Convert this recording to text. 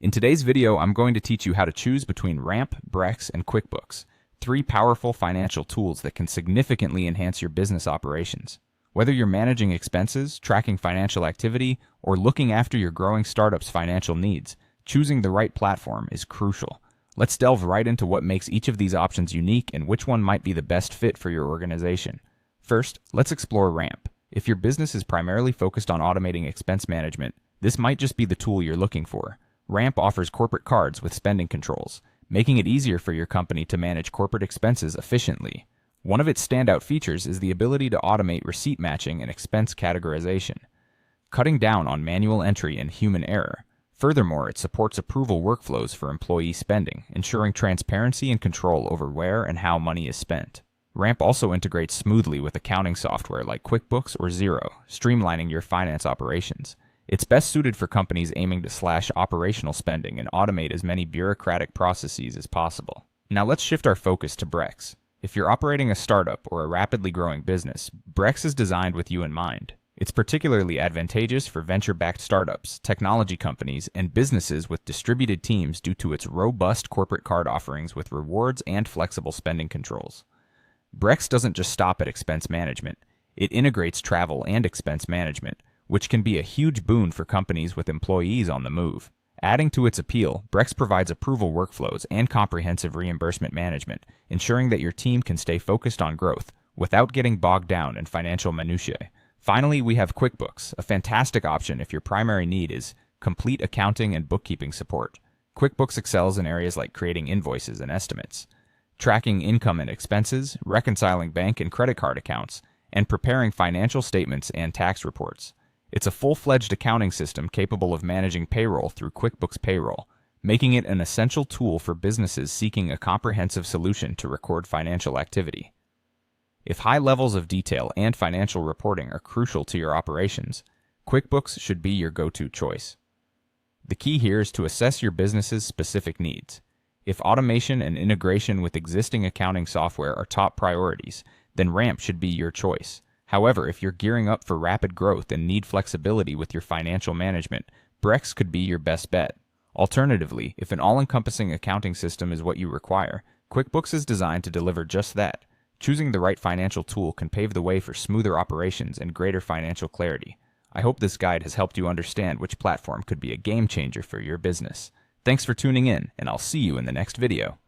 In today's video, I'm going to teach you how to choose between Ramp, Brex, and QuickBooks, three powerful financial tools that can significantly enhance your business operations. Whether you're managing expenses, tracking financial activity, or looking after your growing startup's financial needs, choosing the right platform is crucial. Let's delve right into what makes each of these options unique and which one might be the best fit for your organization. First, let's explore Ramp. If your business is primarily focused on automating expense management, this might just be the tool you're looking for. Ramp offers corporate cards with spending controls, making it easier for your company to manage corporate expenses efficiently. One of its standout features is the ability to automate receipt matching and expense categorization, cutting down on manual entry and human error. Furthermore, it supports approval workflows for employee spending, ensuring transparency and control over where and how money is spent. Ramp also integrates smoothly with accounting software like QuickBooks or Xero, streamlining your finance operations. It's best suited for companies aiming to slash operational spending and automate as many bureaucratic processes as possible. Now let's shift our focus to Brex. If you're operating a startup or a rapidly growing business, Brex is designed with you in mind. It's particularly advantageous for venture-backed startups, technology companies, and businesses with distributed teams due to its robust corporate card offerings with rewards and flexible spending controls. Brex doesn't just stop at expense management. It integrates travel and expense management, which can be a huge boon for companies with employees on the move. Adding to its appeal, Brex provides approval workflows and comprehensive reimbursement management, ensuring that your team can stay focused on growth without getting bogged down in financial minutiae. Finally, we have QuickBooks, a fantastic option if your primary need is complete accounting and bookkeeping support. QuickBooks excels in areas like creating invoices and estimates, tracking income and expenses, reconciling bank and credit card accounts, and preparing financial statements and tax reports. It's a full-fledged accounting system capable of managing payroll through QuickBooks Payroll, making it an essential tool for businesses seeking a comprehensive solution to record financial activity. If high levels of detail and financial reporting are crucial to your operations, QuickBooks should be your go-to choice. The key here is to assess your business's specific needs. If automation and integration with existing accounting software are top priorities, then Ramp should be your choice. However, if you're gearing up for rapid growth and need flexibility with your financial management, Brex could be your best bet. Alternatively, if an all-encompassing accounting system is what you require, QuickBooks is designed to deliver just that. Choosing the right financial tool can pave the way for smoother operations and greater financial clarity. I hope this guide has helped you understand which platform could be a game changer for your business. Thanks for tuning in, and I'll see you in the next video.